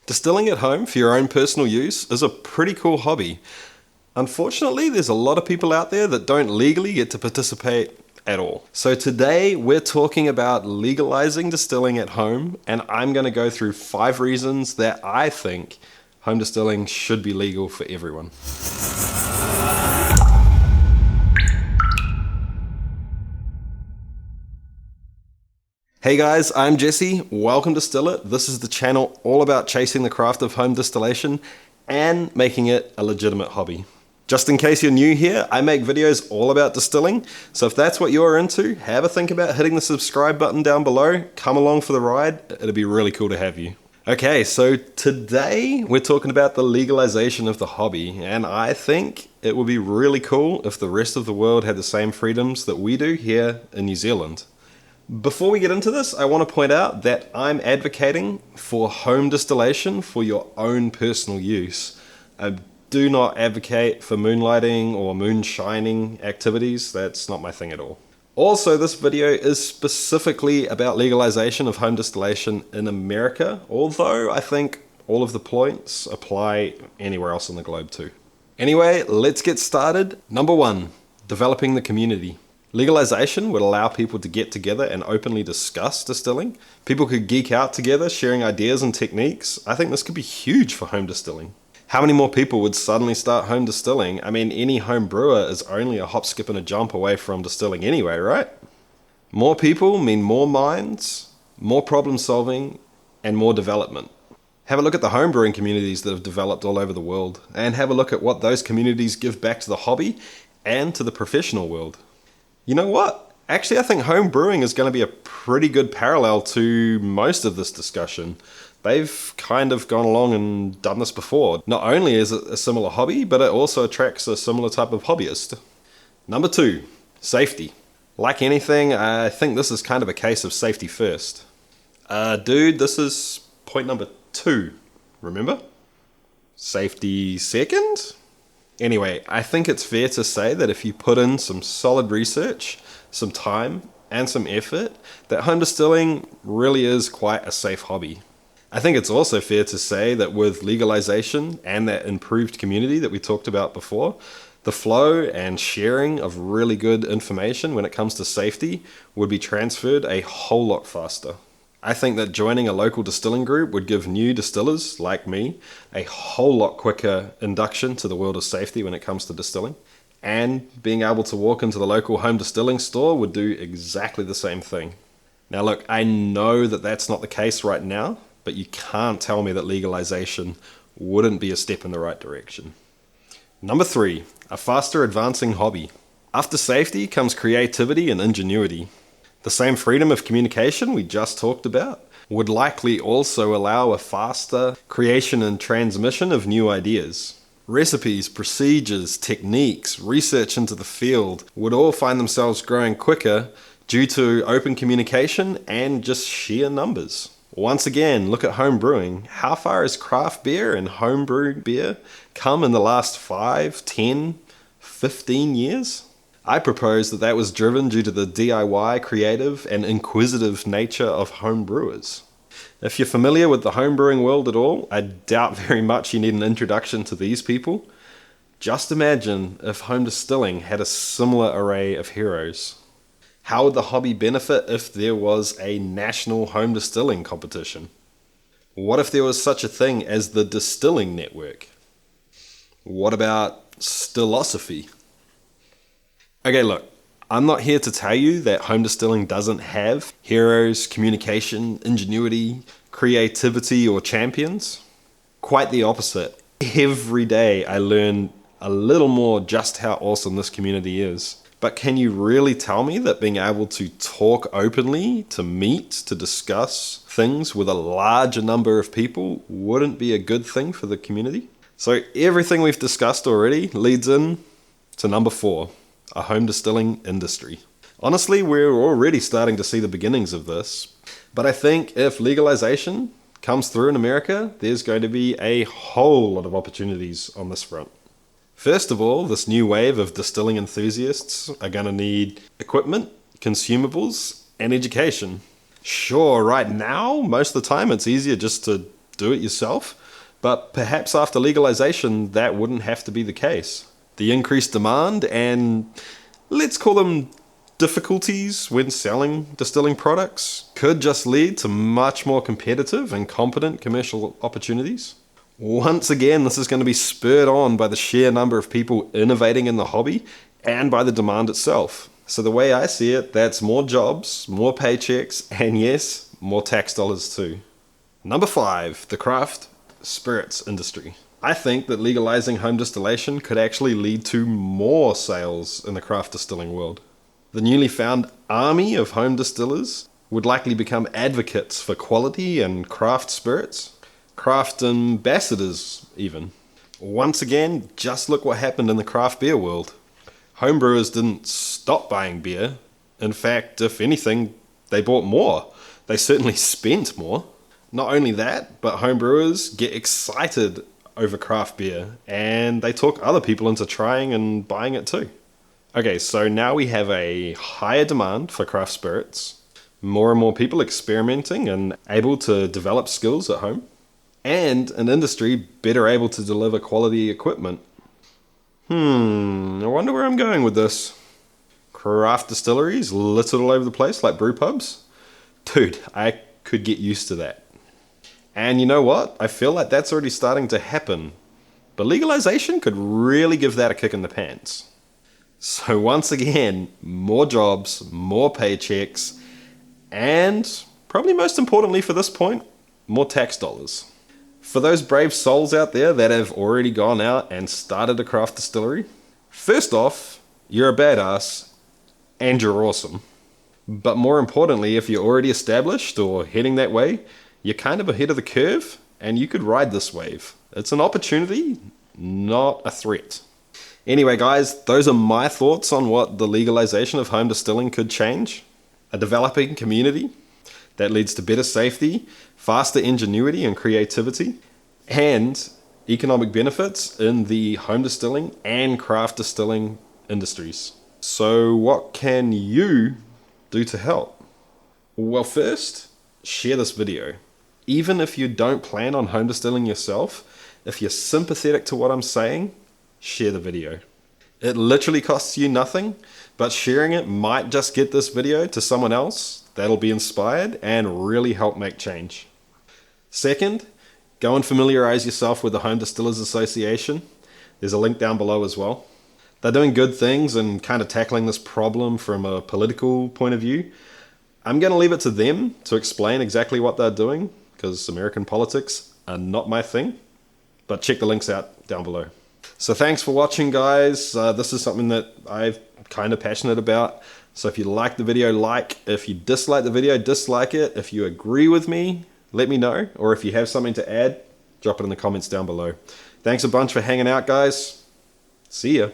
Distilling at home for your own personal use is a pretty cool hobby. Unfortunately, there's a lot of people out there that don't legally get to participate at all. So today we're talking about legalizing distilling at home, and I'm going to go through 5 reasons that I think home distilling should be legal for everyone. Hey guys, I'm Jesse. Welcome to Still It. This is the channel all about chasing the craft of home distillation and making it a legitimate hobby. Just in case you're new here, I make videos all about distilling, so if that's what you're into, have a think about hitting the subscribe button down below. Come along for the ride. It'll be really cool to have you. Okay, so today we're talking about the legalization of the hobby, and I think it would be really cool if the rest of the world had the same freedoms that we do here in New Zealand. Before we get into this, I want to point out that I'm advocating for home distillation for your own personal use. I do not advocate for moonlighting or moonshining activities. That's not my thing at all. Also, this video is specifically about legalization of home distillation in America, although I think all of the points apply anywhere else in the globe too. Anyway, let's get started. Number 1, developing the community. Legalization would allow people to get together and openly discuss distilling. People could geek out together, sharing ideas and techniques. I think this could be huge for home distilling. How many more people would suddenly start home distilling? I mean, any home brewer is only a hop, skip, and a jump away from distilling anyway, right? More people mean more minds, more problem solving, and more development. Have a look at the home brewing communities that have developed all over the world, and have a look at what those communities give back to the hobby and to the professional world. You know what? Actually, I think home brewing is going to be a pretty good parallel to most of this discussion. They've kind of gone along and done this before. Not only is it a similar hobby, but it also attracts a similar type of hobbyist. Number 2, safety. Like anything, I think this is kind of a case of safety first. Dude, this is point number 2, remember? Safety second? Anyway, I think it's fair to say that if you put in some solid research, some time, and some effort, that home distilling really is quite a safe hobby. I think it's also fair to say that with legalization and that improved community that we talked about before, the flow and sharing of really good information when it comes to safety would be transferred a whole lot faster. I think that joining a local distilling group would give new distillers, like me, a whole lot quicker induction to the world of safety when it comes to distilling. And being able to walk into the local home distilling store would do exactly the same thing. Now look, I know that that's not the case right now, but you can't tell me that legalization wouldn't be a step in the right direction. Number 3, a faster advancing hobby. After safety comes creativity and ingenuity. The same freedom of communication we just talked about would likely also allow a faster creation and transmission of new ideas. Recipes, procedures, techniques, research into the field would all find themselves growing quicker due to open communication and just sheer numbers. Once again, look at home brewing. How far has craft beer and homebrew beer come in the last 5, 10, 15 years? I propose that that was driven due to the DIY, creative, and inquisitive nature of home brewers. If you're familiar with the home brewing world at all, I doubt very much you need an introduction to these people. Just imagine if home distilling had a similar array of heroes. How would the hobby benefit if there was a national home distilling competition? What if there was such a thing as the Distilling Network? What about Stillosophy? Okay, look, I'm not here to tell you that home distilling doesn't have heroes, communication, ingenuity, creativity, or champions. Quite the opposite. Every day I learn a little more just how awesome this community is. But can you really tell me that being able to talk openly, to meet, to discuss things with a larger number of people wouldn't be a good thing for the community? So everything we've discussed already leads in to number 4. A home distilling industry. Honestly, we're already starting to see the beginnings of this, but I think if legalization comes through in America, there's going to be a whole lot of opportunities on this front. First of all, this new wave of distilling enthusiasts are going to need equipment, consumables, and education. Sure, right now, most of the time it's easier just to do it yourself. But perhaps after legalization, that wouldn't have to be the case. The increased demand and, let's call them, difficulties when selling distilling products could just lead to much more competitive and competent commercial opportunities. Once again, this is going to be spurred on by the sheer number of people innovating in the hobby and by the demand itself. So the way I see it, that's more jobs, more paychecks, and yes, more tax dollars too. Number 5, the craft spirits industry. I think that legalizing home distillation could actually lead to more sales in the craft distilling world. The newly found army of home distillers would likely become advocates for quality and craft spirits, craft ambassadors even. Once again, just look what happened in the craft beer world. Homebrewers didn't stop buying beer. In fact, if anything, they bought more. They certainly spent more. Not only that, but homebrewers get excited over craft beer, and they talk other people into trying and buying it too. Okay, so now we have a higher demand for craft spirits, more and more people experimenting and able to develop skills at home, and an industry better able to deliver quality equipment. I wonder where I'm going with this. Craft distilleries littered all over the place like brew pubs? Dude, I could get used to that. And you know what? I feel like that's already starting to happen. But legalization could really give that a kick in the pants. So once again, more jobs, more paychecks, and probably most importantly for this point, more tax dollars. For those brave souls out there that have already gone out and started a craft distillery, first off, you're a badass and you're awesome. But more importantly, if you're already established or heading that way, you're kind of ahead of the curve and you could ride this wave. It's an opportunity, not a threat. Anyway, guys, those are my thoughts on what the legalization of home distilling could change. A developing community that leads to better safety, faster ingenuity and creativity, and economic benefits in the home distilling and craft distilling industries. So what can you do to help? Well, first, share this video. Even if you don't plan on home distilling yourself, if you're sympathetic to what I'm saying, share the video. It literally costs you nothing, but sharing it might just get this video to someone else that'll be inspired and really help make change. Second, go and familiarize yourself with the Home Distillers Association. There's a link down below as well. They're doing good things and kind of tackling this problem from a political point of view. I'm going to leave it to them to explain exactly what they're doing, because American politics are not my thing. But check the links out down below. So thanks for watching, guys. This is something that I'm kind of passionate about. So if you like the video, like. If you dislike the video, dislike it. If you agree with me, let me know. Or if you have something to add, drop it in the comments down below. Thanks a bunch for hanging out, guys. See ya.